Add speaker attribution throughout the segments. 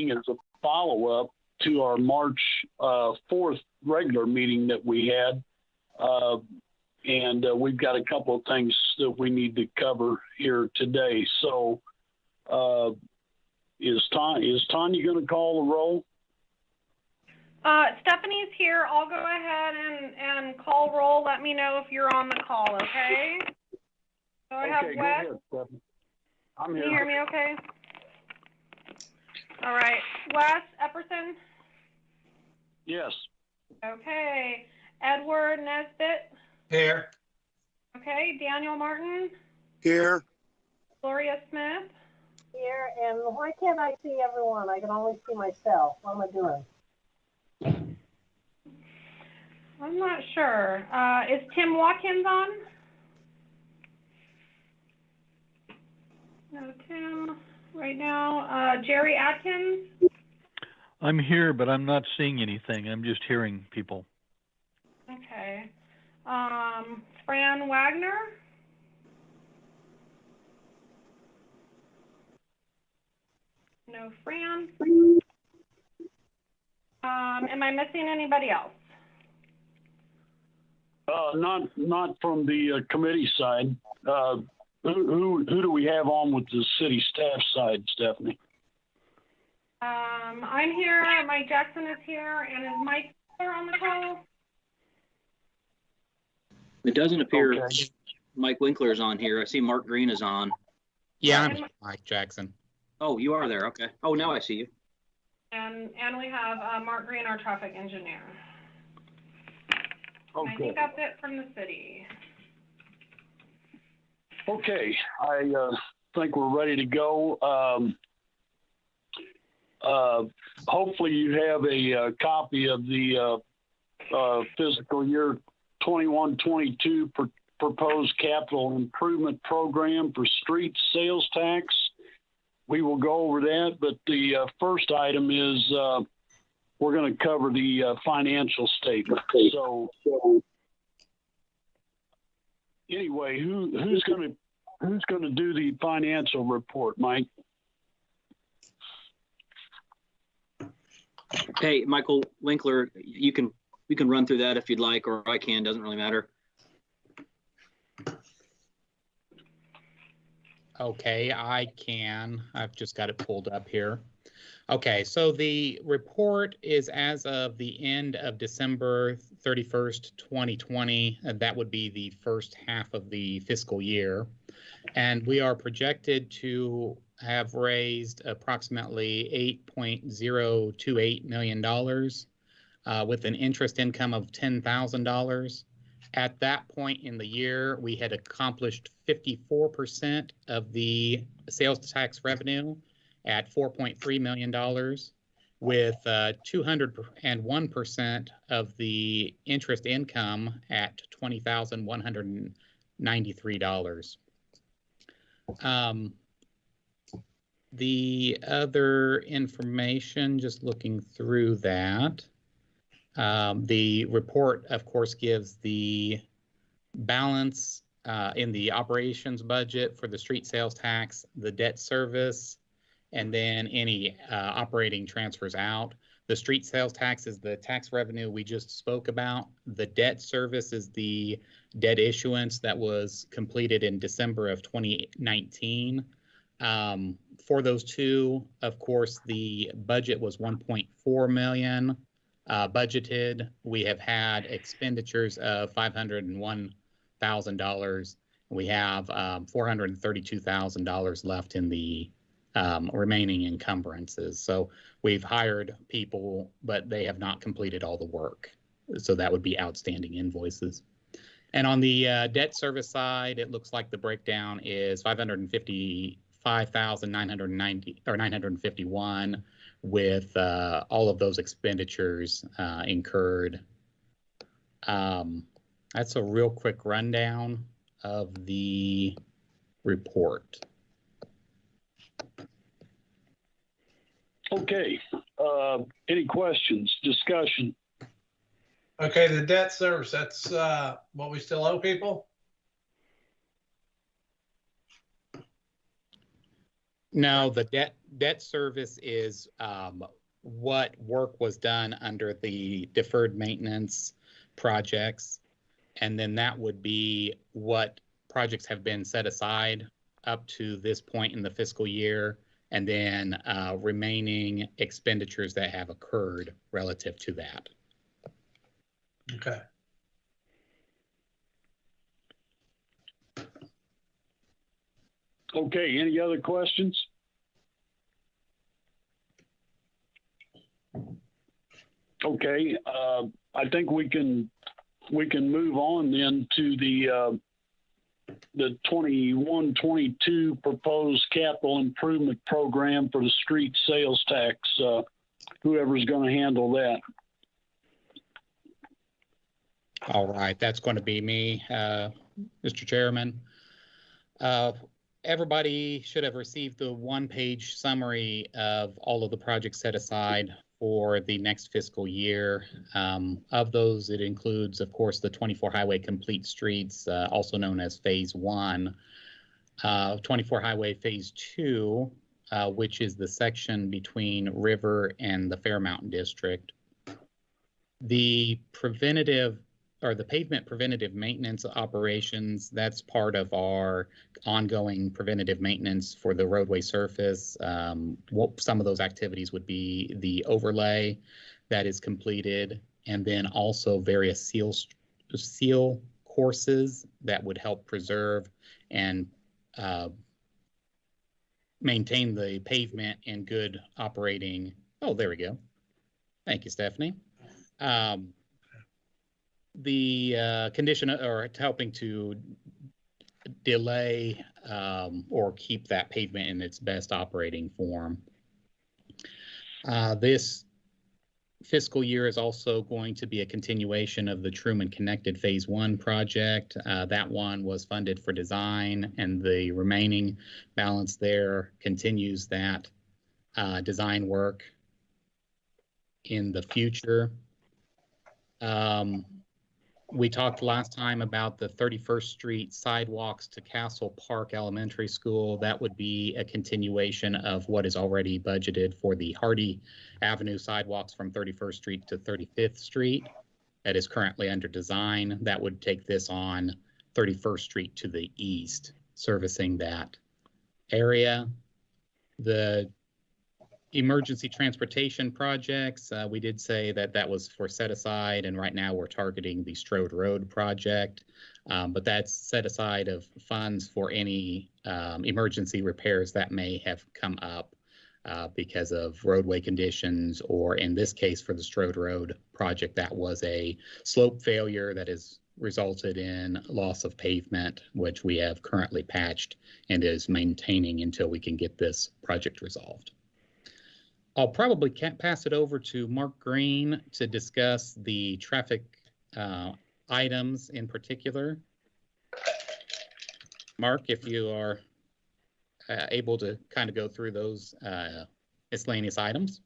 Speaker 1: meeting is a follow-up to our March 4th regular meeting that we had. And we've got a couple of things that we need to cover here today. So is Tanya going to call the roll?
Speaker 2: Stephanie's here. I'll go ahead and call roll. Let me know if you're on the call, okay? So I have Wes.
Speaker 1: Go ahead, Stephanie. I'm here.
Speaker 2: Can you hear me okay? All right. Wes Epperson?
Speaker 1: Yes.
Speaker 2: Okay. Edward Nesbitt?
Speaker 3: Here.
Speaker 2: Okay. Daniel Martin?
Speaker 4: Here.
Speaker 2: Gloria Smith?
Speaker 5: Here. And why can't I see everyone? I can only see myself. What am I doing?
Speaker 2: I'm not sure. Is Tim Watkins on? No, Tim right now. Jerry Atkins?
Speaker 6: I'm here, but I'm not seeing anything. I'm just hearing people.
Speaker 2: Okay. Fran Wagner? No, Fran. Am I missing anybody else?
Speaker 1: Not from the committee side. Who do we have on with the city staff side, Stephanie?
Speaker 2: I'm here. Mike Jackson is here, and is Mike on the call?
Speaker 7: It doesn't appear
Speaker 1: Okay.
Speaker 7: Mike Winkler is on here. I see Mark Green is on.
Speaker 3: Yeah, I'm Mike Jackson.
Speaker 7: Oh, you are there. Okay. Oh, now I see you.
Speaker 2: And we have Mark Green, our traffic engineer.
Speaker 1: Okay.
Speaker 2: I think that's it from the city.
Speaker 1: Okay, I think we're ready to go. Hopefully you have a copy of the fiscal year 21-22 proposed capital improvement program for street sales tax. We will go over that, but the first item is we're going to cover the financial statement. So anyway, who's going to do the financial report, Mike?
Speaker 7: Hey, Michael Winkler, you can run through that if you'd like, or I can. Doesn't really matter.
Speaker 3: Okay, I can. I've just got it pulled up here. Okay, so the report is as of the end of December 31st, 2020. That would be the first half of the fiscal year. And we are projected to have raised approximately $8.028 million with an interest income of $10,000. At that point in the year, we had accomplished 54% of the sales tax revenue at $4.3 million, with 201% of the interest income at $20,193. The other information, just looking through that, the report, of course, gives the balance in the operations budget for the street sales tax, the debt service, and then any operating transfers out. The street sales tax is the tax revenue we just spoke about. The debt service is the debt issuance that was completed in December of 2019. For those two, of course, the budget was $1.4 million budgeted. We have had expenditures of $501,000. We have $432,000 left in the remaining encumbrances. So we've hired people, but they have not completed all the work. So that would be outstanding invoices. And on the debt service side, it looks like the breakdown is $555,951 with all of those expenditures incurred. That's a real quick rundown of the report.
Speaker 1: Okay. Any questions, discussion?
Speaker 8: Okay, the debt service, that's what we still owe people?
Speaker 3: No, the debt service is what work was done under the deferred maintenance projects. And then that would be what projects have been set aside up to this point in the fiscal year, and then remaining expenditures that have occurred relative to that.
Speaker 8: Okay.
Speaker 1: Okay, any other questions? Okay, I think we can move on then to the 21-22 proposed capital improvement program for the street sales tax. Whoever's going to handle that.
Speaker 3: All right, that's going to be me, Mr. Chairman. Everybody should have received the one-page summary of all of the projects set aside for the next fiscal year. Of those, it includes, of course, the 24 highway complete streets, also known as Phase 1, 24 highway Phase 2, which is the section between River and the Fairmountain District. The pavement preventative maintenance operations, that's part of our ongoing preventative maintenance for the roadway surface. Some of those activities would be the overlay that is completed, and then also various seal courses that would help preserve and maintain the pavement in good operating. Oh, there we go. Thank you, Stephanie. The condition or helping to delay or keep that pavement in its best operating form. This fiscal year is also going to be a continuation of the Truman Connected Phase 1 project. That one was funded for design, and the remaining balance there continues that design work in the future. We talked last time about the 31st Street sidewalks to Castle Park Elementary School. That would be a continuation of what is already budgeted for the Hardy Avenue sidewalks from 31st Street to 35th Street. That is currently under design. That would take this on 31st Street to the east, servicing that area. The emergency transportation projects, we did say that that was for set aside, and right now we're targeting the Strode Road project, but that's set aside of funds for any emergency repairs that may have come up because of roadway conditions, or in this case for the Strode Road project, that was a slope failure that has resulted in loss of pavement, which we have currently patched and is maintaining until we can get this project resolved. I'll probably pass it over to Mark Green to discuss the traffic items in particular. Mark, if you are able to kind of go through those miscellaneous items.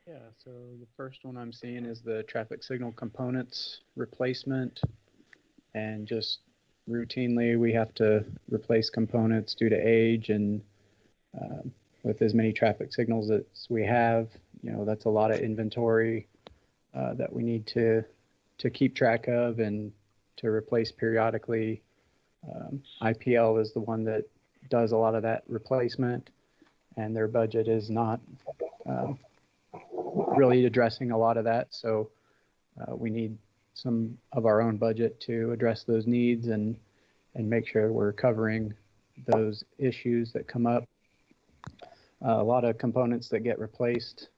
Speaker 4: Yeah, so the first one I'm seeing is the traffic signal components replacement, and just routinely we have to replace components due to age, and with as many traffic signals as we have, you know, that's a lot of inventory that we need to keep track of and to replace periodically. IPL is the one that does a lot of that replacement, and their budget is not really addressing a lot of that. So we need some of our own budget to address those needs and make sure we're covering those issues that come up. A lot of components that get replaced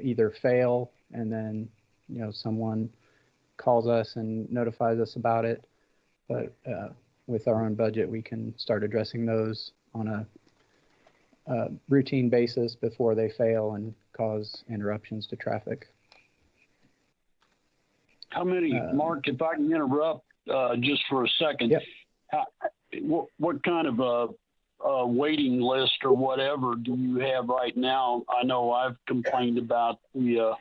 Speaker 4: either fail, and then, you know, someone calls us and notifies us about it. But with our own budget, we can start addressing those on a routine basis before they fail and cause interruptions to traffic.
Speaker 1: How many, Mark, if I can interrupt just for a second,
Speaker 4: yep.
Speaker 1: What kind of a waiting list or whatever do you have right now? I know I've complained about the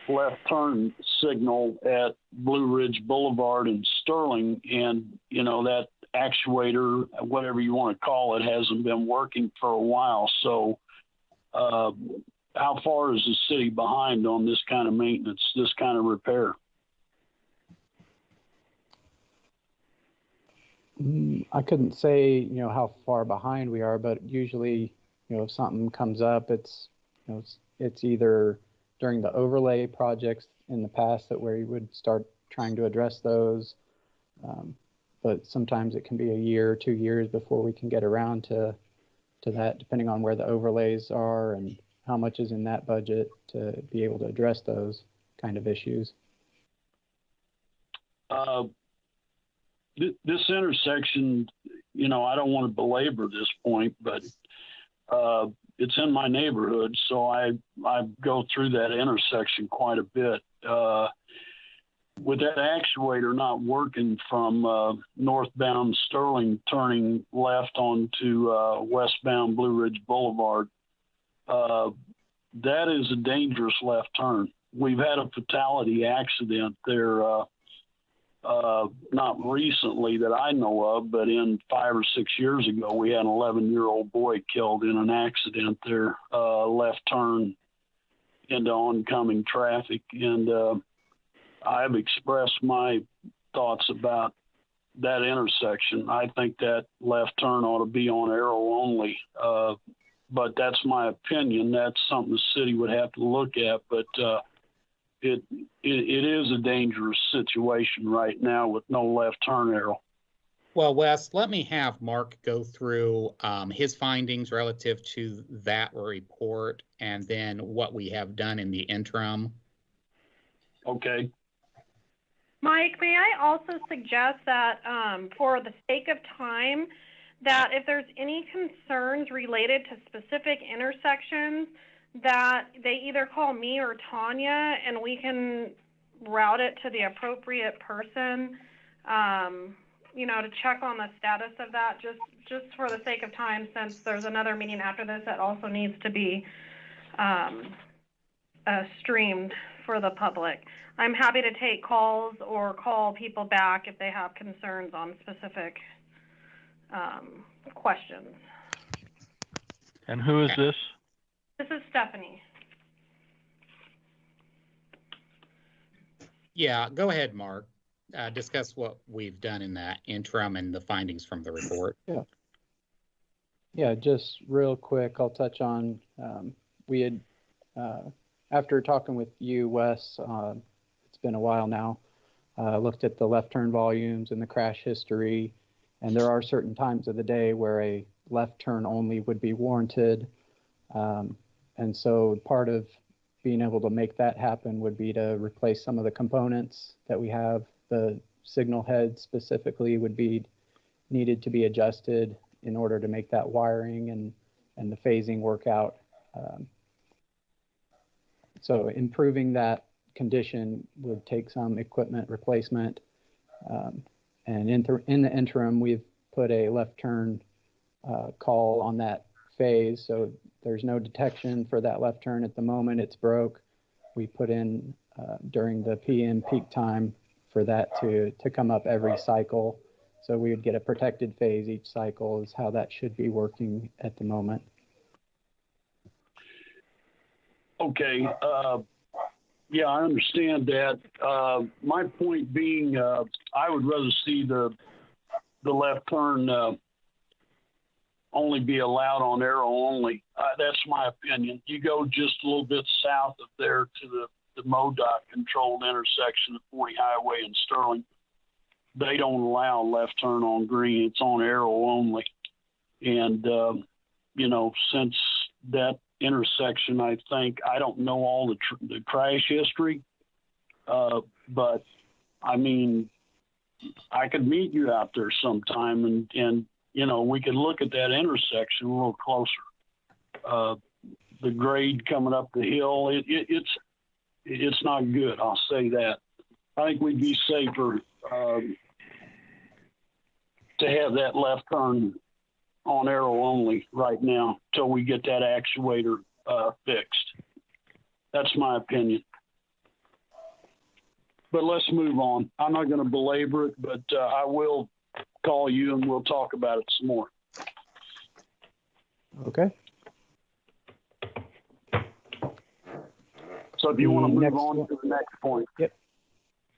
Speaker 1: left turn signal at Blue Ridge Boulevard in Sterling, and you know that actuator, whatever you want to call it, hasn't been working for a while. So how far is the city behind on this kind of maintenance, this kind of repair?
Speaker 4: I couldn't say, how far behind we are, but usually, if something comes up, it's either during the overlay projects in the past that where you would start trying to address those. But sometimes it can be a year or 2 years before we can get around to that, depending on where the overlays are and how much is in that budget to be able to address those kind of issues.
Speaker 1: This intersection, I don't want to belabor this point, but it's in my neighborhood, so I go through that intersection quite a bit. With that actuator not working from northbound Sterling turning left onto westbound Blue Ridge Boulevard, that is a dangerous left turn. We've had a fatality accident there, not recently that I know of, but in 5 or 6 years ago, we had an 11-year-old boy killed in an accident there, left turn into oncoming traffic. And I've expressed my thoughts about that intersection. I think that left turn ought to be on arrow only. But that's my opinion. That's something the city would have to look at. But it is a dangerous situation right now with no left turn arrow.
Speaker 3: Well, Wes, let me have Mark go through his findings relative to that report and then what we have done in the interim.
Speaker 1: Okay.
Speaker 2: Mike, may I also suggest that for the sake of time, that if there's any concerns related to specific intersections, that they either call me or Tanya and we can route it to the appropriate person, to check on the status of that, just for the sake of time, since there's another meeting after this that also needs to be streamed for the public. I'm happy to take calls or call people back if they have concerns on specific questions.
Speaker 6: And who is this?
Speaker 2: This is Stephanie.
Speaker 3: Yeah, go ahead, Mark. Discuss what we've done in that interim and the findings from the report.
Speaker 4: Yeah, just real quick, I'll touch on, we had, after talking with you, Wes, it's been a while now, looked at the left turn volumes and the crash history, and there are certain times of the day where a left turn only would be warranted. And so part of being able to make that happen would be to replace some of the components that we have. The signal head specifically would be needed to be adjusted in order to make that wiring and the phasing work out. So improving that condition would take some equipment replacement. And in the interim, we've put a left turn call on that phase. So there's no detection for that left turn at the moment. It's broke. We put in during the PM peak time for that to come up every cycle. So we would get a protected phase each cycle is how that should be working at the moment.
Speaker 1: Okay. Yeah, I understand that. My point being, I would rather see the left turn only be allowed on arrow only. That's my opinion. You go just a little bit south of there to the MoDOT controlled intersection of 40 Highway in Sterling. They don't allow left turn on green. It's on arrow only. And, since that intersection, I don't know all the crash history, but I mean, I could meet you out there sometime and we could look at that intersection a little closer. The grade coming up the hill, it's not good. I'll say that. I think we'd be safer to have that left turn on arrow only right now till we get that actuator fixed. That's my opinion. But let's move on. I'm not going to belabor it, but I will call you and we'll talk about it some more.
Speaker 4: Okay.
Speaker 1: So if you want to
Speaker 4: The
Speaker 1: move
Speaker 4: next
Speaker 1: on
Speaker 4: one-
Speaker 1: to the next point.
Speaker 4: Yep.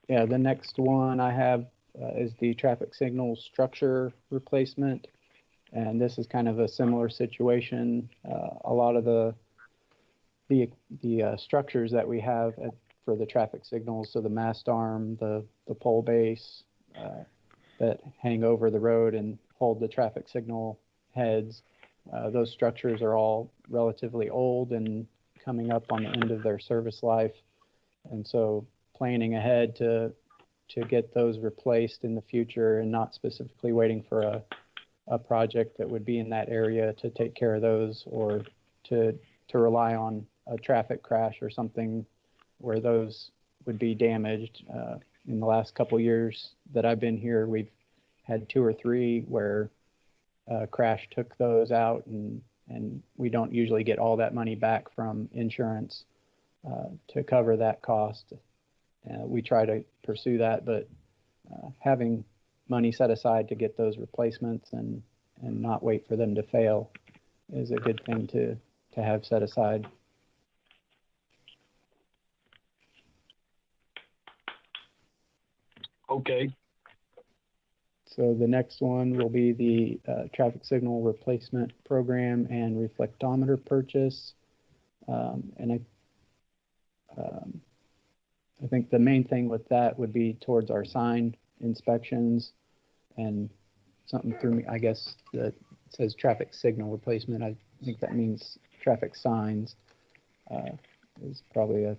Speaker 4: Yeah, the next one I have is the traffic signal structure replacement. And this is kind of a similar situation. A lot of the structures that we have for the traffic signals, so the mast arm, the pole base that hang over the road and hold the traffic signal heads, those structures are all relatively old and coming up on the end of their service life. And so planning ahead to get those replaced in the future and not specifically waiting for a project that would be in that area to take care of those, or to rely on a traffic crash or something where those would be damaged. In the last couple years that I've been here, we've had 2 or 3 where a crash took those out, and we don't usually get all that money back from insurance to cover that cost. We try to pursue that, but having money set aside to get those replacements and not wait for them to fail is a good thing to have set aside.
Speaker 1: Okay.
Speaker 4: So the next one will be the traffic signal replacement program and reflectometer purchase. And I think the main thing with that would be towards our sign inspections, and something through me, I guess, that says traffic signal replacement. I think that means traffic signs. Is probably a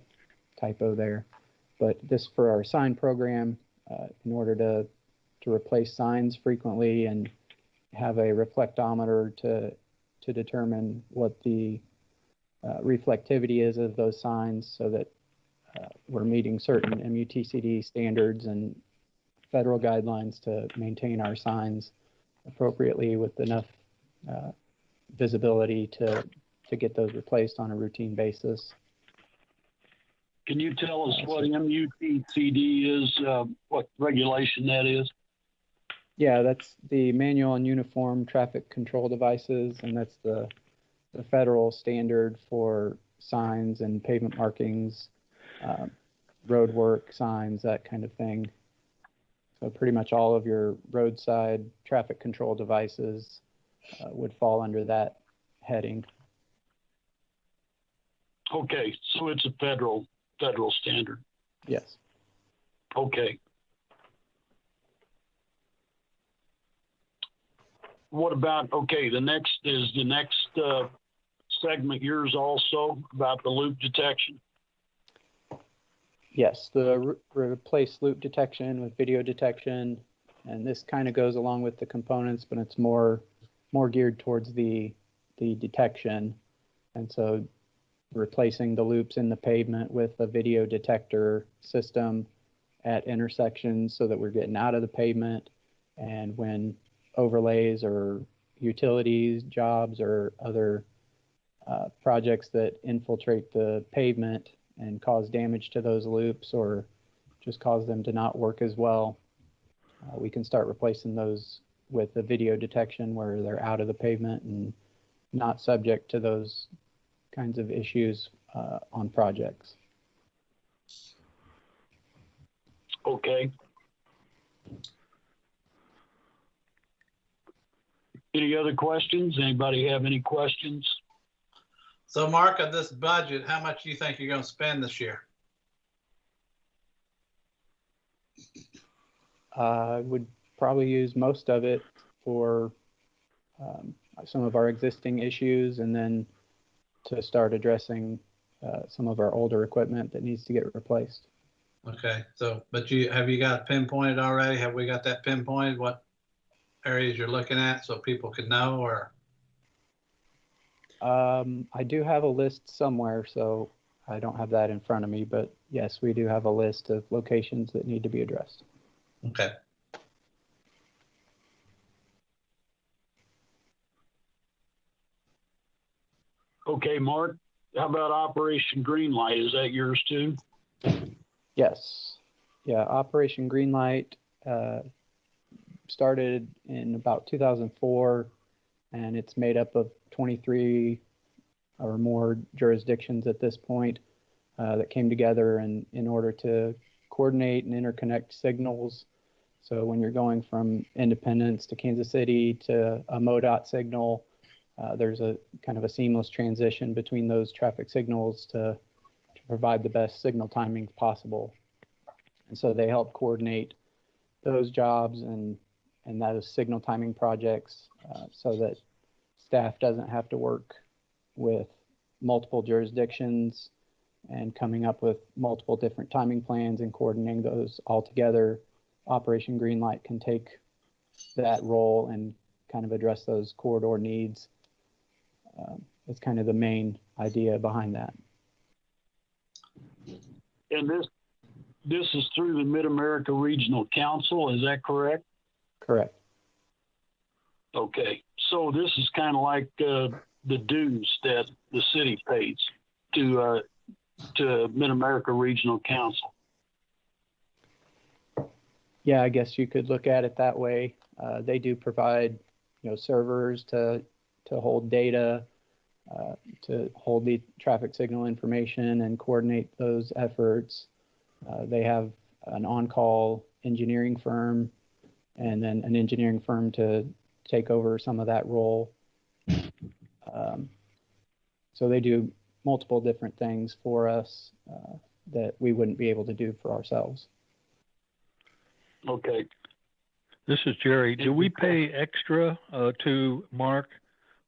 Speaker 4: typo there. But this for our sign program, in order to replace signs frequently and have a reflectometer to determine what the reflectivity is of those signs, so that we're meeting certain MUTCD standards and federal guidelines to maintain our signs appropriately with enough visibility to get those replaced on a routine basis.
Speaker 1: Can you tell us what MUTCD is, what regulation that is?
Speaker 4: Yeah, that's the Manual on Uniform Traffic Control Devices, and that's the federal standard for signs and pavement markings, road work signs, that kind of thing. So pretty much all of your roadside traffic control devices would fall under that heading.
Speaker 1: Okay, so it's a federal standard.
Speaker 4: Yes.
Speaker 1: Okay. What about, okay, the next segment yours also about the loop detection?
Speaker 4: Yes, the replace loop detection with video detection, and this kind of goes along with the components, but it's more geared towards the detection. And so replacing the loops in the pavement with a video detector system at intersections so that we're getting out of the pavement, and when overlays or utilities jobs or other projects that infiltrate the pavement and cause damage to those loops or just cause them to not work as well, we can start replacing those with the video detection where they're out of the pavement and not subject to those kinds of issues on projects.
Speaker 1: Okay. Any other questions? Anybody have any questions?
Speaker 8: So Mark, of this budget, how much do you think you're going to spend this year?
Speaker 4: I would probably use most of it for some of our existing issues, and then to start addressing some of our older equipment that needs to get replaced.
Speaker 8: Okay, so, but have you got pinpointed already? Have we got that pinpointed, what areas you're looking at so people can know, or?
Speaker 4: I do have a list somewhere, so I don't have that in front of me, but yes, we do have a list of locations that need to be addressed.
Speaker 8: Okay.
Speaker 1: Okay, Mark, how about Operation Greenlight? Is that yours too?
Speaker 4: Yes. Yeah, Operation Greenlight, started in about 2004, and it's made up of 23 or more jurisdictions at this point that came together in order to coordinate and interconnect signals. So when you're going from Independence to Kansas City to a MoDOT signal, there's a kind of a seamless transition between those traffic signals to provide the best signal timings possible. And so they help coordinate those jobs and those signal timing projects so that staff doesn't have to work with multiple jurisdictions and coming up with multiple different timing plans and coordinating those all together. Operation Greenlight can take that role and kind of address those corridor needs. It's kind of the main idea behind that.
Speaker 1: And this is through the MidAmerica Regional Council, is that correct?
Speaker 4: Correct.
Speaker 1: Okay, so this is kind of like the dues that the city pays to MidAmerica Regional Council.
Speaker 4: Yeah, I guess you could look at it that way. They do provide, servers to hold data, to hold the traffic signal information and coordinate those efforts. They have an on-call engineering firm and then an engineering firm to take over some of that role. So they do multiple different things for us that we wouldn't be able to do for ourselves.
Speaker 1: Okay.
Speaker 6: This is Jerry. Do we pay extra to Mark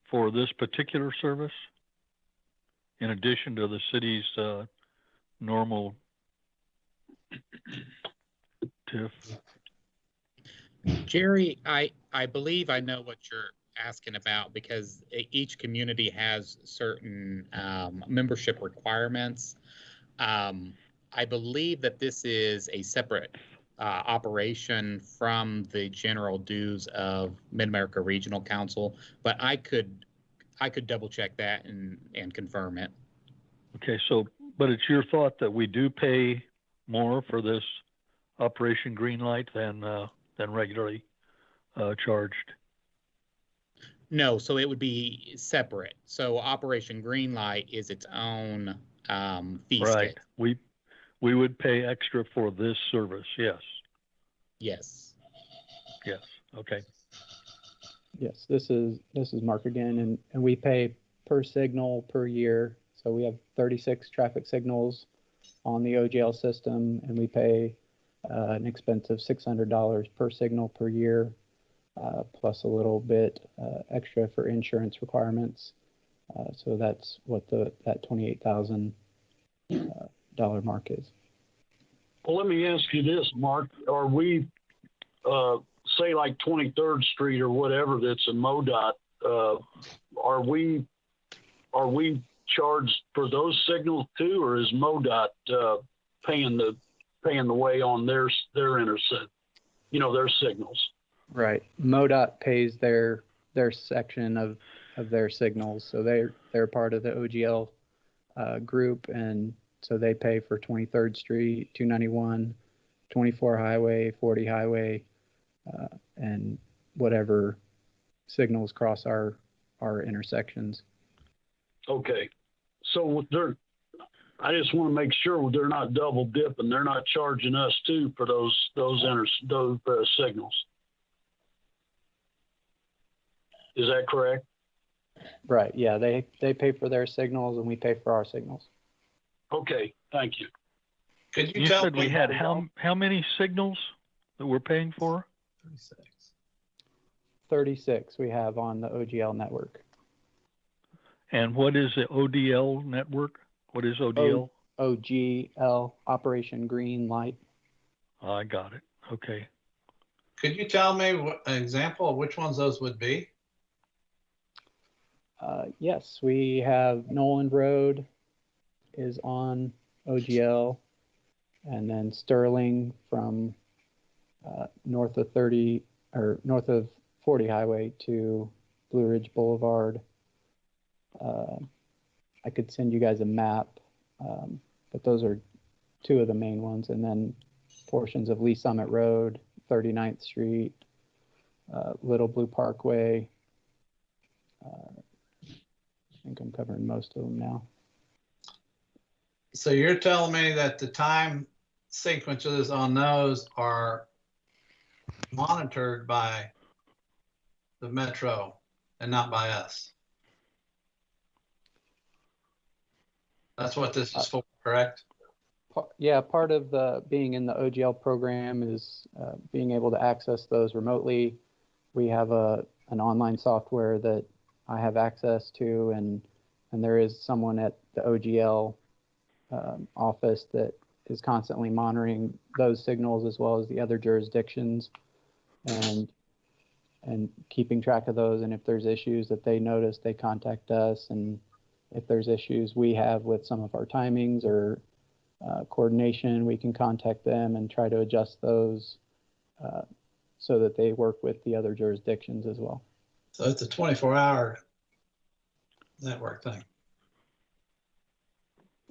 Speaker 6: for this particular service in addition to the city's normal TIF?
Speaker 3: Jerry, I believe I know what you're asking about, because each community has certain membership requirements. I believe that this is a separate operation from the general dues of MidAmerica Regional Council, but I could double check that and confirm it.
Speaker 6: Okay, so, but it's your thought that we do pay more for this Operation Greenlight than regularly charged?
Speaker 3: No, so it would be separate. So Operation Greenlight is its own fee
Speaker 6: Right.
Speaker 3: schedule.
Speaker 6: We would pay extra for this service, yes.
Speaker 3: Yes.
Speaker 6: Yes, okay.
Speaker 4: Yes, this is Mark again, and we pay per signal per year. So we have 36 traffic signals on the OGL system, and we pay an expense of $600 per signal per year, plus a little bit extra for insurance requirements. So that's what that $28,000 mark is.
Speaker 1: Well, let me ask you this, Mark. Are we, say like 23rd Street or whatever that's a MoDOT, are we charged for those signals too, or is MoDOT paying the way on their intercept, their signals?
Speaker 4: Right. MoDOT pays their section of their signals, so they're part of the OGL group, and so they pay for 23rd Street, 291, 24 Highway, 40 Highway, and whatever signals cross our intersections.
Speaker 1: Okay, so I just want to make sure they're not double dipping. They're not charging us too for those signals. Is that correct?
Speaker 4: Right. Yeah, they pay for their signals and we pay for our signals.
Speaker 1: Okay, thank you.
Speaker 8: Could you
Speaker 6: You
Speaker 8: tell
Speaker 6: said
Speaker 8: me
Speaker 6: we had how many signals that we're paying for?
Speaker 4: 36 we have on the OGL network.
Speaker 6: And what is the ODL network? What is ODL?
Speaker 4: OGL, Operation Greenlight.
Speaker 6: I got it. Okay.
Speaker 8: Could you tell me an example of which ones those would be?
Speaker 4: Yes, we have Noland Road is on OGL, and then Sterling from north of 40 Highway to Blue Ridge Boulevard. I could send you guys a map, but those are two of the main ones, and then portions of Lee Summit Road, 39th Street, Little Blue Parkway. I think I'm covering most of them now.
Speaker 8: So you're telling me that the time sequences on those are monitored by the Metro and not by us? That's what this is for, correct?
Speaker 4: Yeah, part of the being in the OGL program is being able to access those remotely. We have an online software that I have access to, and there is someone at the OGL office that is constantly monitoring those signals as well as the other jurisdictions, and keeping track of those. And if there's issues that they notice, they contact us. And if there's issues we have with some of our timings or coordination, we can contact them and try to adjust those so that they work with the other jurisdictions as well.
Speaker 8: So it's a 24-hour network thing.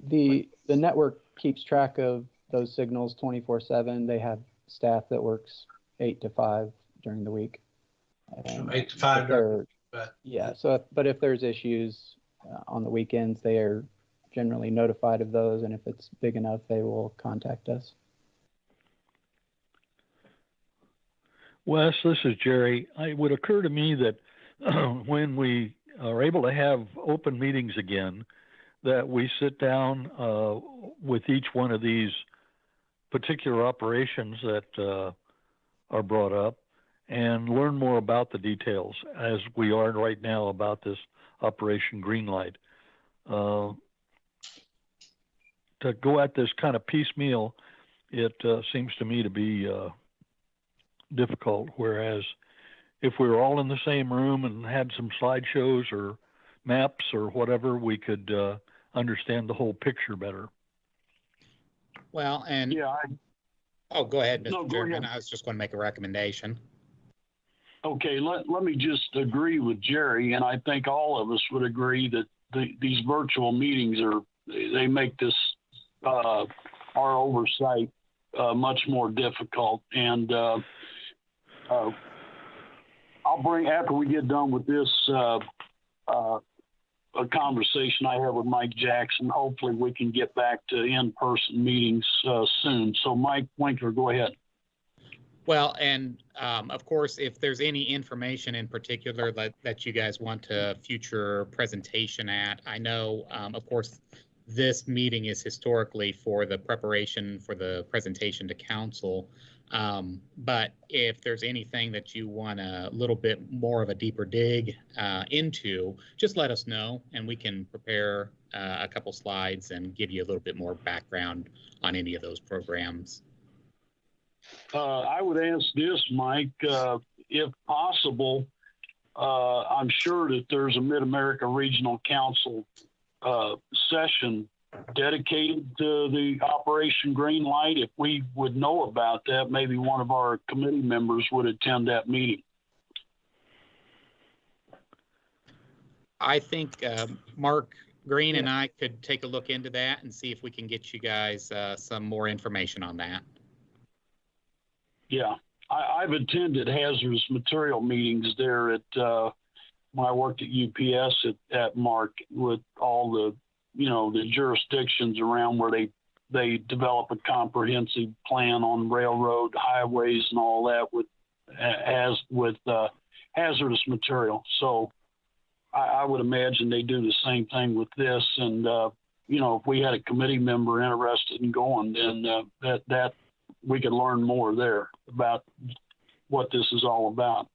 Speaker 4: The network keeps track of those signals 24/7. They have staff that works 8 to 5 during the week.
Speaker 8: 8 to 5.
Speaker 4: Yeah. So, but if there's issues on the weekends, they are generally notified of those, and if it's big enough, they will contact us.
Speaker 6: Wes, this is Jerry. It would occur to me that when we are able to have open meetings again, that we sit down with each one of these particular operations that are brought up and learn more about the details, as we are right now about this Operation Greenlight. To go at this kind of piecemeal, it seems to me to be difficult, whereas if we were all in the same room and had some slideshows or maps or whatever, we could understand the whole picture better.
Speaker 3: Well, and
Speaker 1: Yeah.
Speaker 3: oh, go ahead, Mr.
Speaker 1: No, go
Speaker 3: Chairman.
Speaker 1: ahead.
Speaker 3: I was just going to make a recommendation.
Speaker 1: Okay, let me just agree with Jerry, and I think all of us would agree that these virtual meetings they make this our oversight much more difficult. And I'll bring, after we get done with this a conversation I had with Mike Jackson, hopefully we can get back to in-person meetings soon. So Mike Winkler, go ahead.
Speaker 3: Well, and of course, if there's any information in particular that you guys want a future presentation at, I know, of course, this meeting is historically for the preparation for the presentation to council. But if there's anything that you want a little bit more of a deeper dig into, just let us know and we can prepare a couple slides and give you a little bit more background on any of those programs.
Speaker 1: I would ask this, Mike, if possible, I'm sure that there's a MidAmerica Regional Council session dedicated to the Operation Greenlight. If we would know about that, maybe one of our committee members would attend that meeting.
Speaker 3: I think Mark Green and I could take a look into that and see if we can get you guys some more information on that.
Speaker 1: Yeah, I've attended hazardous material meetings there at when I worked at UPS at Mark, with all the the jurisdictions around where they develop a comprehensive plan on railroad, highways, and all that with hazardous material. So I would imagine they do the same thing with this. And if we had a committee member interested in going, then that we could learn more there about what this is all about.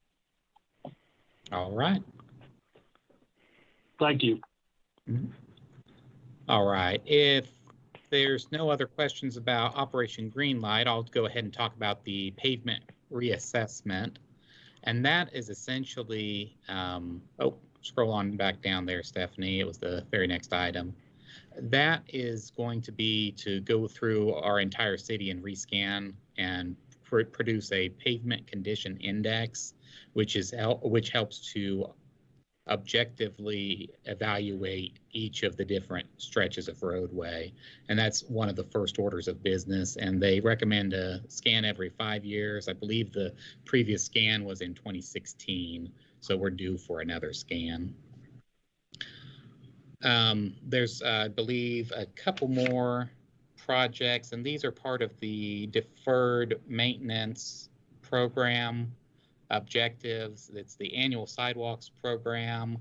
Speaker 3: All right.
Speaker 1: Thank you.
Speaker 3: Mm-hmm. All right. If there's no other questions about Operation Greenlight, I'll go ahead and talk about the pavement reassessment. And that is essentially, scroll on back down there, Stephanie. It was the very next item. That is going to be to go through our entire city and rescan and produce a pavement condition index, which helps to objectively evaluate each of the different stretches of roadway. And that's one of the first orders of business. And they recommend a scan every 5 years. I believe the previous scan was in 2016. So we're due for another scan. There's, I believe, a couple more projects, and these are part of the deferred maintenance program objectives. It's the annual sidewalks program.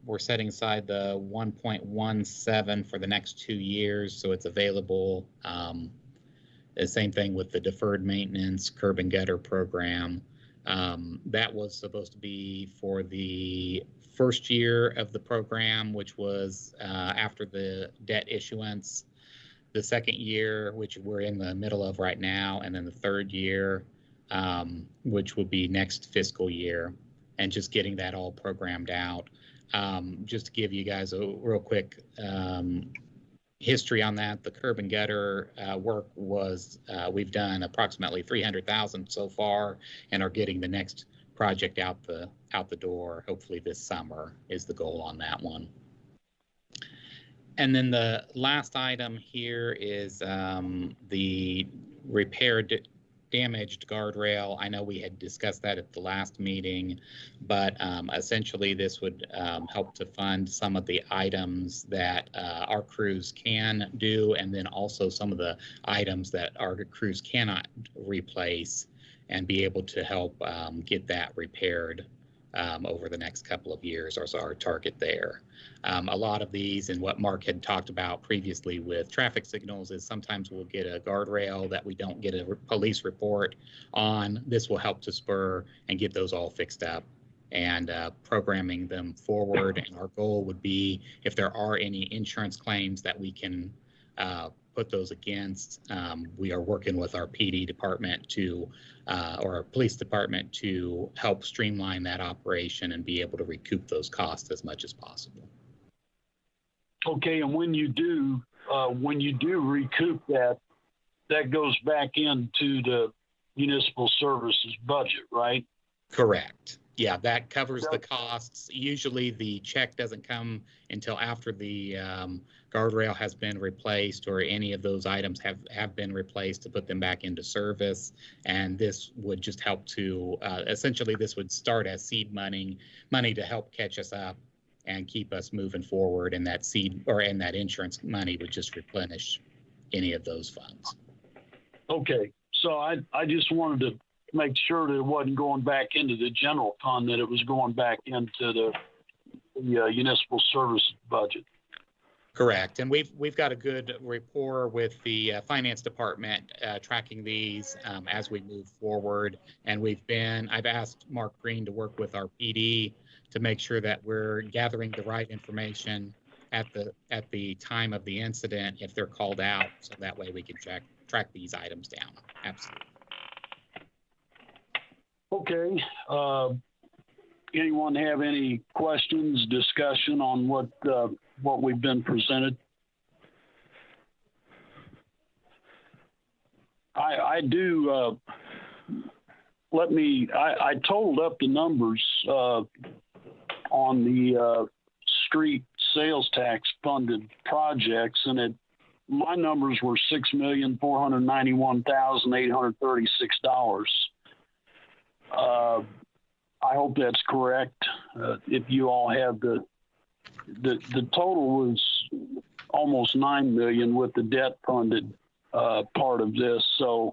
Speaker 3: We're setting aside the 1.17 for the next 2 years, so it's available. The same thing with the deferred maintenance curb and gutter program. That was supposed to be for the first year of the program, which was after the debt issuance, the second year, which we're in the middle of right now, and then the third year, which will be next fiscal year, and just getting that all programmed out. Just to give you guys a real quick history on that, the curb and gutter work was, we've done approximately 300,000 so far, and are getting the next project out the door, hopefully this summer is the goal on that one. And then the last item here is the repaired damaged guardrail. I know we had discussed that at the last meeting, but essentially this would help to fund some of the items that our crews can do, and then also some of the items that our crews cannot replace, and be able to help get that repaired over the next couple of years, is our target there. A lot of these, and what Mark had talked about previously with traffic signals, is sometimes we'll get a guardrail that we don't get a police report on. This will help to spur and get those all fixed up and programming them forward. And our goal would be, if there are any insurance claims that we can put those against, we are working with our PD department to, or our police department, to help streamline that operation and be able to recoup those costs as much as possible.
Speaker 1: Okay, and when you do recoup that, that goes back into the municipal services budget, right?
Speaker 3: Correct. Yeah, that covers the costs. Usually the check doesn't come until after the guardrail has been replaced, or any of those items have been replaced, to put them back into service. And this would just help to, essentially this would start as seed money to help catch us up and keep us moving forward. And that seed, or and that insurance money, would just replenish any of those funds. Okay,
Speaker 1: so I just wanted to make sure that it wasn't going back into the general fund, that it was going back into the municipal services budget.
Speaker 3: Correct. And we've got a good rapport with the finance department tracking these as we move forward. And I've asked Mark Green to work with our PD to make sure that we're gathering the right information at the time of the incident if they're called out, so that way we can track these items down. Absolutely.
Speaker 1: Okay. Anyone have any questions, discussion on what we've been presented? I do. I totaled up the numbers on the street sales tax funded projects, and my numbers were $6,491,836. I hope that's correct. If you all have the total was almost $9 million with the debt funded part of this. So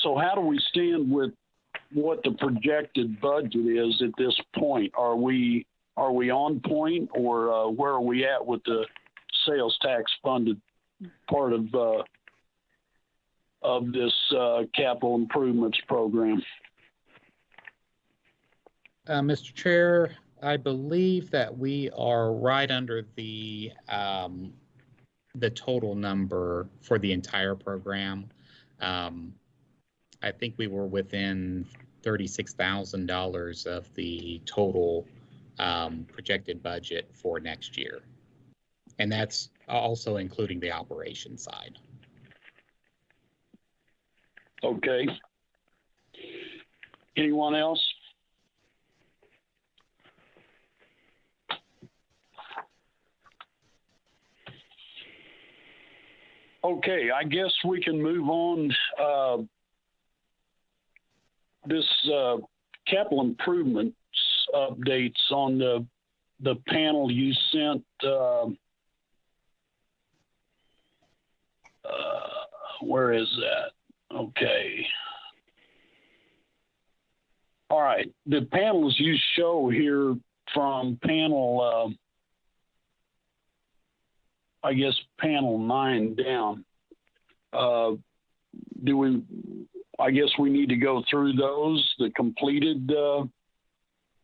Speaker 1: so how do we stand with what the projected budget is at this point? Are we on point, or where are we at with the sales tax funded part of this capital improvements program?
Speaker 3: Mr. Chair, I believe that we are right under the total number for the entire program. I think we were within $36,000 of the total projected budget for next year. And that's also including the operation side.
Speaker 1: Okay. Anyone else? Okay, I guess we can move on. This capital improvements updates on the panel you sent. Where is that? Okay. All right. The panels you show here from panel, I guess panel 9 down. I guess we need to go through those, the completed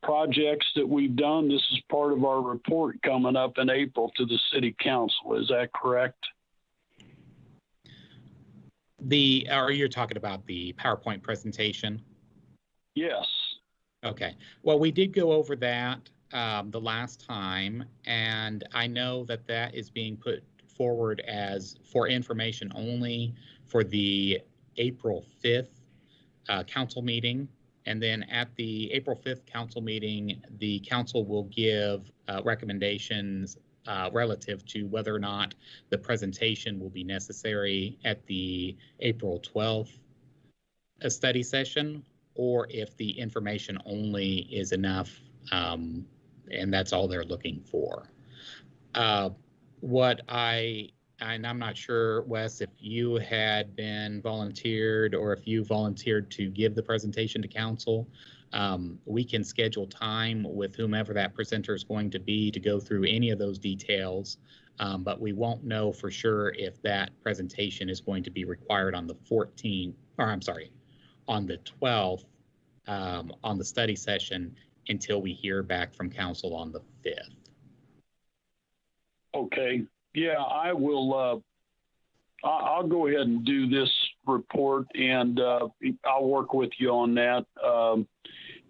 Speaker 1: projects that we've done. This is part of our report coming up in April to the City Council. Is that correct?
Speaker 3: Or you're talking about the PowerPoint presentation?
Speaker 1: Yes.
Speaker 3: Okay. Well, we did go over that the last time, and I know that that is being put forward as for information only for the April 5th council meeting. And then at the April 5th council meeting, the council will give recommendations relative to whether or not the presentation will be necessary at the April 12th study session, or if the information only is enough, and that's all they're looking for. And I'm not sure, Wes, if you had been volunteered or if you volunteered to give the presentation to council. We can schedule time with whomever that presenter is going to be to go through any of those details, but we won't know for sure if that presentation is going to be required on the 14th, or I'm sorry, on the 12th, on the study session until we hear back from council on the 5th.
Speaker 1: Okay. Yeah, I will. I'll go ahead and do this report, and I'll work with you on that.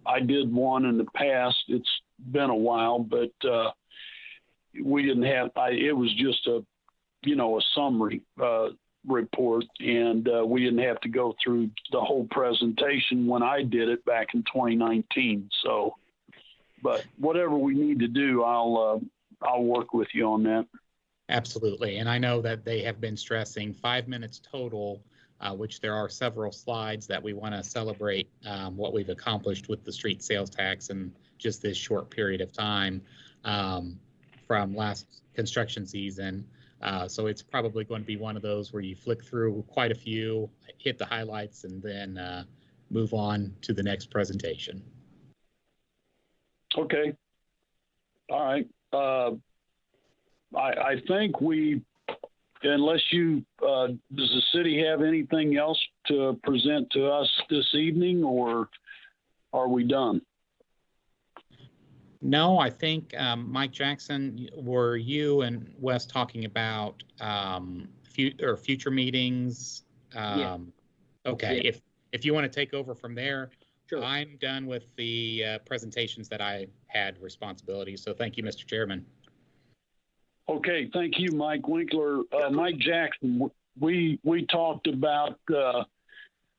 Speaker 1: I did one in the past. It's been a while, but we didn't have. It was just a summary report, and we didn't have to go through the whole presentation when I did it back in 2019. So, but whatever we need to do, I'll work with you on that.
Speaker 3: Absolutely. And I know that they have been stressing 5 minutes total, which there are several slides that we want to celebrate what we've accomplished with the street sales tax in just this short period of time from last construction season. So it's probably going to be one of those where you flick through quite a few, hit the highlights, and then move on to the next presentation.
Speaker 1: Okay. All right. I think unless you, does the city have anything else to present to us this evening, or are we done?
Speaker 3: No, I think, Mike Jackson, were you and Wes talking about future meetings?
Speaker 7: Yeah.
Speaker 3: Okay,
Speaker 7: Yeah.
Speaker 3: If you want to take over from there,
Speaker 7: Sure.
Speaker 3: I'm done with the presentations that I had responsibility. So thank you, Mr. Chairman. Okay,
Speaker 1: thank you, Mike Winkler. Mike Jackson, we talked about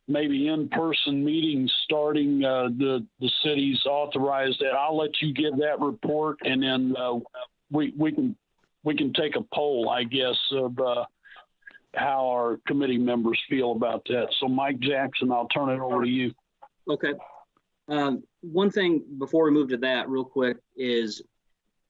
Speaker 1: maybe in-person meetings starting. The city's authorized that. I'll let you give that report, and then we can take a poll, I guess, of how our committee members feel about that. So, Mike Jackson, I'll turn it over to you.
Speaker 7: Okay. One thing before we move to that, real quick, is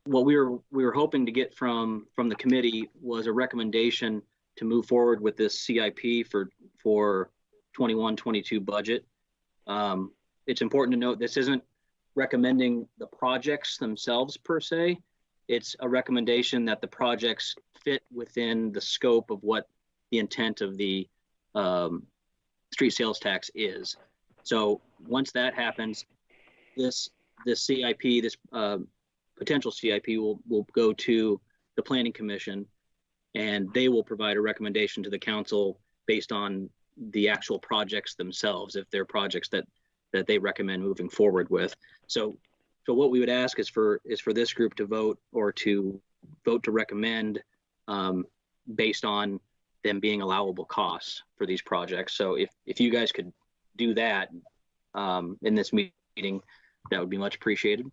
Speaker 7: what we were hoping to get from the committee was a recommendation to move forward with this CIP for 21-22 budget. It's important to note this isn't recommending the projects themselves per se. It's a recommendation that the projects fit within the scope of what the intent of the street sales tax is. So once that happens, this CIP, this potential CIP will go to the Planning Commission, and they will provide a recommendation to the council based on the actual projects themselves, if they're projects that they recommend moving forward with. So what we would ask is for this group to vote to recommend based on them being allowable costs for these projects. So if you guys could do that in this meeting, that would be much appreciated.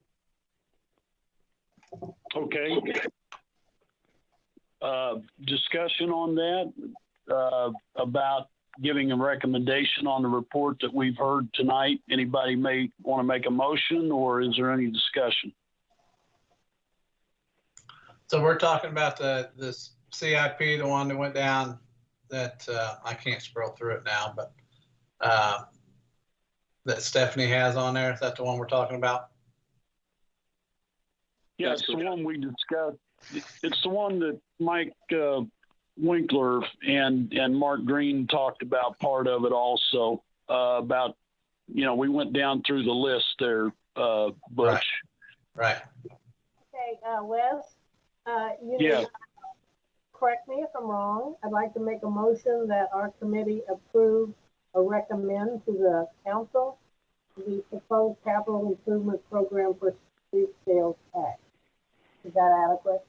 Speaker 1: Okay. Discussion on that about giving a recommendation on the report that we've heard tonight. Anybody may want to make a motion, or is there any discussion?
Speaker 8: So we're talking about this CIP, the one that went down that I can't scroll through it now, but that Stephanie has on there. Is that the one we're talking about?
Speaker 1: Yeah, it's the one we discussed. It's the one that Mike Winkler and Mark Green talked about part of it also, about, we went down through the list there, Butch.
Speaker 8: Right.
Speaker 5: Okay, Wes, you need to correct me if I'm wrong. I'd like to make a motion that our committee approve or recommend to the council the proposed capital improvement program for street sales tax. Is that adequate?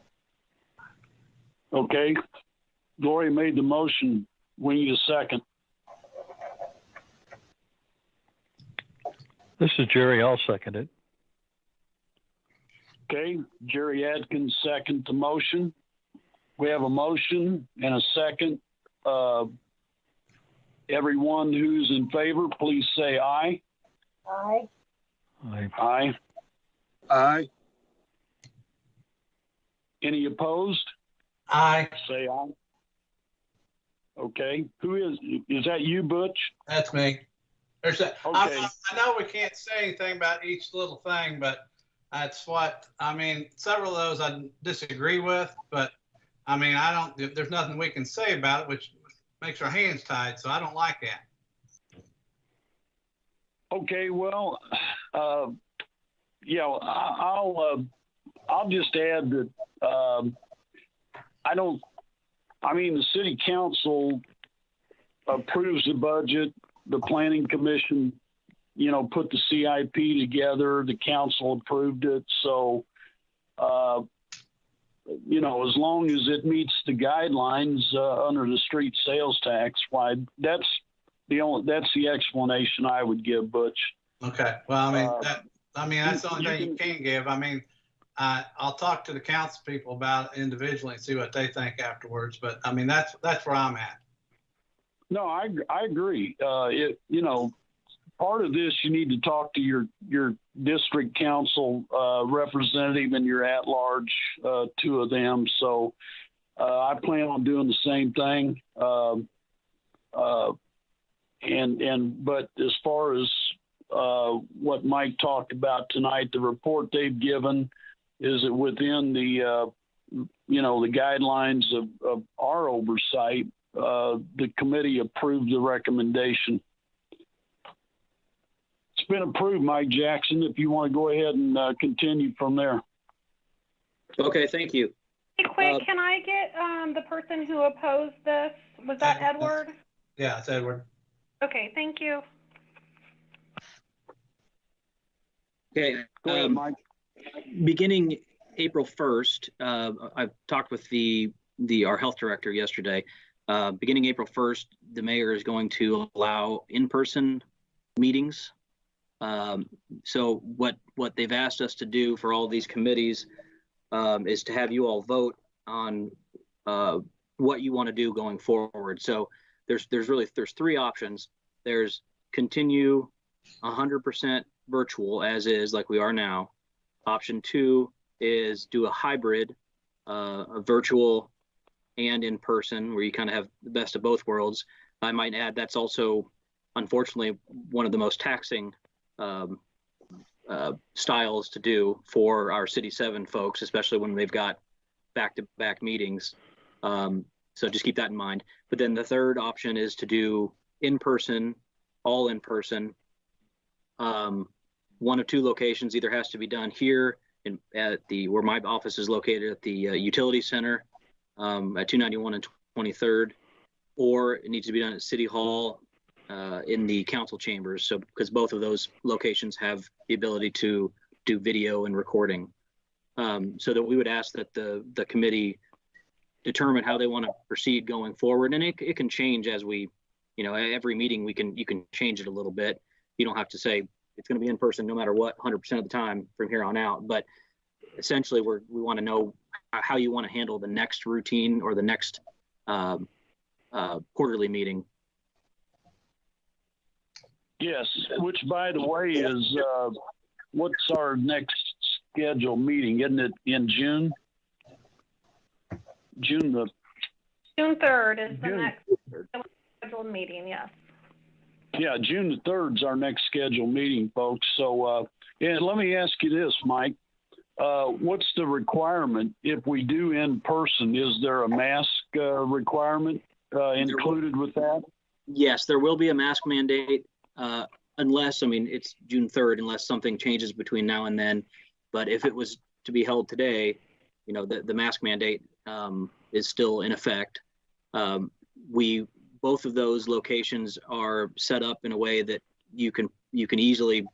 Speaker 1: Okay. Gloria made the motion. We need a second.
Speaker 6: This is Jerry. I'll second it.
Speaker 1: Okay. Jerry Adkins second the motion. We have a motion and a second. Everyone who's in favor, please say aye.
Speaker 5: Aye.
Speaker 6: Aye.
Speaker 1: Aye. Aye. Any opposed?
Speaker 8: Aye.
Speaker 1: Say aye. Okay. Who is that you, Butch?
Speaker 8: That's me. There's that.
Speaker 1: Okay.
Speaker 8: I know we can't say anything about each little thing, but that's what, several of those I disagree with, but there's nothing we can say about it, which makes our hands tied. So I don't like that.
Speaker 1: Okay. Well, I'll just add that, the city council approves the budget, the planning commission, put the CIP together, the council approved it. So, as long as it meets the guidelines under the street sales tax, why that's the explanation I would give, Butch.
Speaker 8: Okay. Well, that's the only thing you can give. I'll talk to the council people about it individually and see what they think afterwards. But that's where I'm at.
Speaker 1: No, I agree. Part of this, you need to talk to your district council representative and your at-large, two of them. So I plan on doing the same thing. But as far as what Mike talked about tonight, the report they've given is it within the the guidelines of our oversight. The committee approved the recommendation. It's been approved, Mike Jackson. If you want to go ahead and continue from there.
Speaker 7: Okay, thank you.
Speaker 2: Hey, quick, can I get the person who opposed this? Was that Edward?
Speaker 8: Yeah, it's Edward.
Speaker 2: Okay, thank you.
Speaker 7: Okay.
Speaker 1: Go ahead, Mike.
Speaker 7: Beginning April 1st, I talked with our health director yesterday. Beginning April 1st, the mayor is going to allow in-person meetings. So what they've asked us to do for all of these committees is to have you all vote on what you want to do going forward. So there's three options. There's continue 100% virtual as is, like we are now. Option 2 is do a hybrid, a virtual and in person, where you kind of have the best of both worlds. I might add that's also, unfortunately, one of the most taxing styles to do for our City 7 folks, especially when they've got back-to-back meetings. So just keep that in mind. But then the third option is to do in-person, all in person. One of two locations either has to be done here where my office is located at the utility center at 291 and 23rd, or it needs to be done at City Hall in the council chambers. So because both of those locations have the ability to do video and recording. So that we would ask that the committee determine how they want to proceed going forward. And it can change as we, every meeting you can change it a little bit. You don't have to say it's going to be in person no matter what 100% of the time from here on out. But essentially, we want to know how you want to handle the next routine or the next quarterly meeting.
Speaker 1: Yes, which by the way is what's our next scheduled meeting? Isn't it in June? June
Speaker 2: 3rd is the next scheduled meeting, yes.
Speaker 1: Yeah, June the 3rd is our next scheduled meeting, folks. So, and let me ask you this, Mike. What's the requirement if we do in person? Is there a mask requirement included with that?
Speaker 7: Yes, there will be a mask mandate unless, it's June 3rd, unless something changes between now and then. But if it was to be held today, the mask mandate is still in effect. Both of those locations are set up in a way that you can easily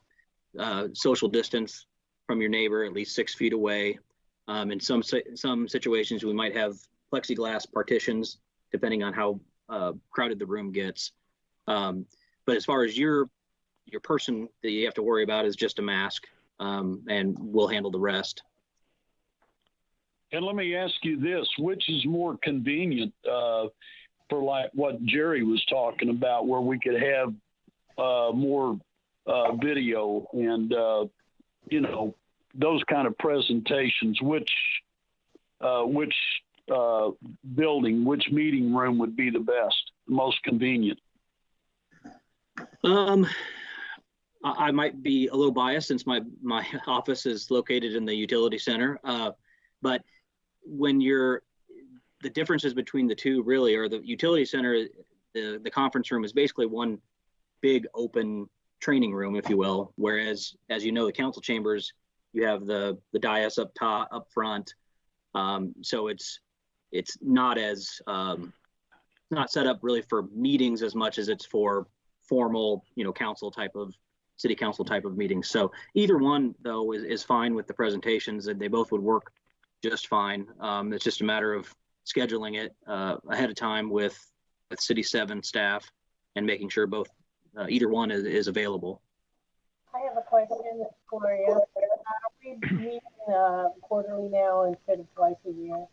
Speaker 7: social distance from your neighbor at least 6 feet away. In some situations, we might have plexiglass partitions, depending on how crowded the room gets. But as far as your person that you have to worry about is just a mask, and we'll handle the rest.
Speaker 1: And let me ask you this, which is more convenient for like what Jerry was talking about, where we could have more video and, those kind of presentations, which building, which meeting room would be the best, most convenient?
Speaker 7: I might be a little biased since my office is located in the utility center, but when the differences between the two really are the utility center, the conference room is basically one big open training room, if you will. Whereas, as you know, the council chambers, you have the dais up top, up front. So it's not as not set up really for meetings as much as it's for formal, city council type of meetings. So either one though is fine with the presentations, and they both would work just fine. It's just a matter of scheduling it ahead of time with City 7 staff and making sure either one is available.
Speaker 5: I have a question for you. Are we meeting quarterly now instead of twice a year?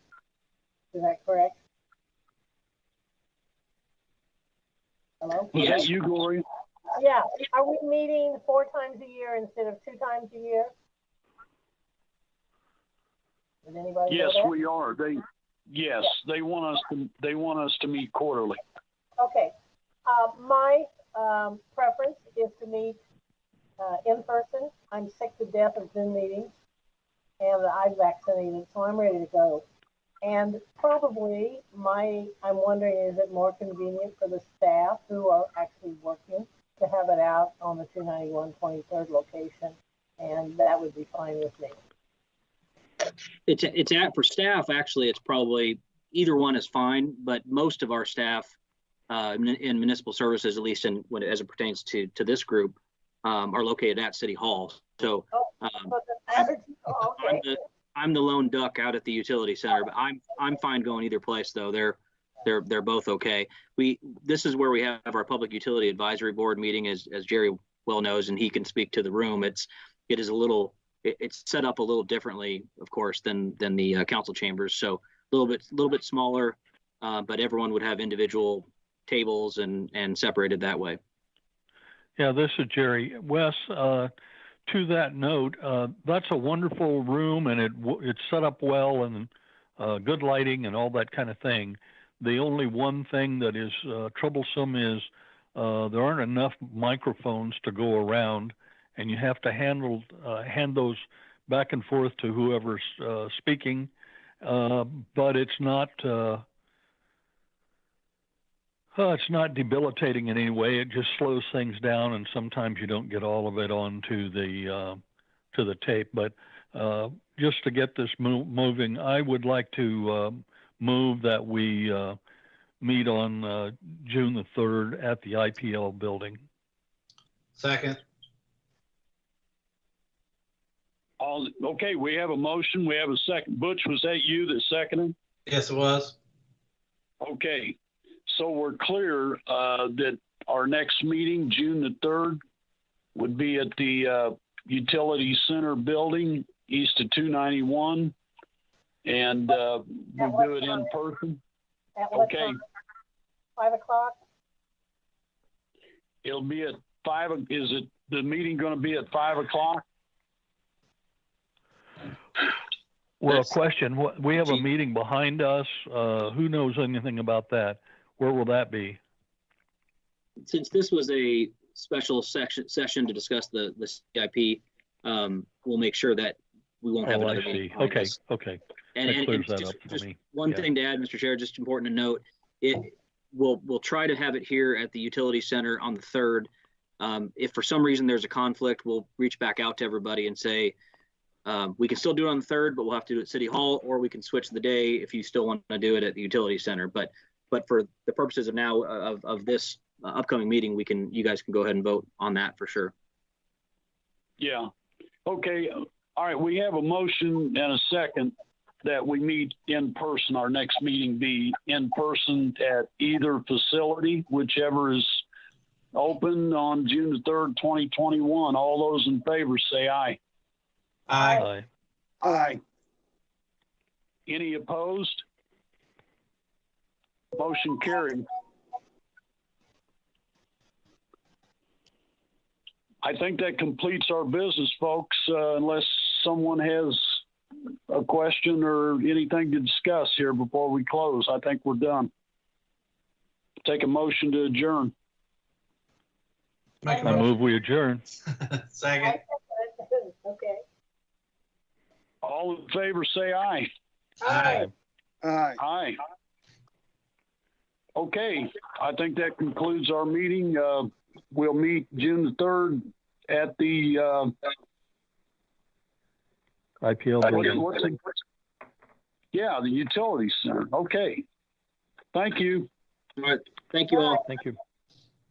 Speaker 5: Is that correct? Hello?
Speaker 1: Was that you, Gloria?
Speaker 5: Yeah. Are we meeting 4 times a year instead of 2 times a year? Does anybody know that?
Speaker 1: We are. They want us to meet quarterly.
Speaker 5: Okay. My preference is to meet in person. I'm sick to death of Zoom meetings, and I'm vaccinated, so I'm ready to go. And probably I'm wondering, is it more convenient for the staff who are actually working to have it out on the 291 23rd location? And that would be fine with me.
Speaker 7: It's for staff, actually, it's probably either one is fine, but most of our staff in municipal services, at least as it pertains to this group, are located at City Hall. So I'm the lone duck out at the utility center, but I'm fine going either place though. They're both okay. This is where we have our Public Utility Advisory Board meeting, as Jerry well knows, and he can speak to the room. It's set up a little differently, of course, than the council chambers. So a little bit smaller, but everyone would have individual tables and separated that way.
Speaker 6: Yeah, this is Jerry. Wes, to that note, that's a wonderful room, and it's set up well, and good lighting and all that kind of thing. The only one thing that is troublesome is there aren't enough microphones to go around, and you have to hand those back and forth to whoever's speaking. But it's not debilitating in any way. It just slows things down, and sometimes you don't get all of it onto the tape. But just to get this moving, I would like to move that we meet on June the 3rd at the IPL building.
Speaker 8: Second.
Speaker 1: Okay, we have a motion. We have a second. Butch, was that you that seconded?
Speaker 8: Yes, it was.
Speaker 1: Okay, so we're clear that our next meeting, June the 3rd, would be at the Utility Center building, east of 291, and we'll do it in person.
Speaker 5: At what
Speaker 1: Okay.
Speaker 5: time? 5 o'clock?
Speaker 1: It'll be at 5. Is it the meeting going to be at 5 o'clock?
Speaker 6: Well,
Speaker 7: That's-
Speaker 6: question, we have a meeting behind us. Who knows anything about that? Where will that be?
Speaker 7: Since this was a special session to discuss the CIP, we'll make sure that we won't have
Speaker 6: Oh, I
Speaker 7: another meeting
Speaker 6: see.
Speaker 7: behind
Speaker 6: Okay,
Speaker 7: us.
Speaker 6: okay.
Speaker 7: And,
Speaker 6: That
Speaker 7: and,
Speaker 6: clears
Speaker 7: and
Speaker 6: that
Speaker 7: just,
Speaker 6: up for
Speaker 7: just
Speaker 6: me.
Speaker 7: one
Speaker 6: Yeah.
Speaker 7: thing to add, Mr. Chair, just important to note, we'll try to have it here at the Utility Center on the 3rd. If for some reason there's a conflict, we'll reach back out to everybody and say, we can still do it on the 3rd, but we'll have to do it at City Hall, or we can switch the day if you still want to do it at the Utility Center. But for the purposes of now of this upcoming meeting, you guys can go ahead and vote on that for sure.
Speaker 1: Yeah. Okay. All right. We have a motion and a second that we meet in person. Our next meeting be in person at either facility, whichever is open on June the 3rd, 2021. All those in favor say aye.
Speaker 8: Aye.
Speaker 6: Aye.
Speaker 1: Aye. Any opposed? Motion carried. I think that completes our business, folks, unless someone has a question or anything to discuss here before we close. I think we're done. Take a motion to adjourn.
Speaker 8: Make a
Speaker 6: I
Speaker 8: motion.
Speaker 6: move we adjourn.
Speaker 8: Second.
Speaker 5: Okay.
Speaker 1: All in favor, say aye.
Speaker 8: Aye.
Speaker 9: Aye.
Speaker 1: Aye. Okay, I think that concludes our meeting. We'll meet June the 3rd at the,
Speaker 6: IPL building.
Speaker 1: yeah, the Utility Center. Okay. Thank you.
Speaker 7: All right. Thank you all.
Speaker 6: Thank you.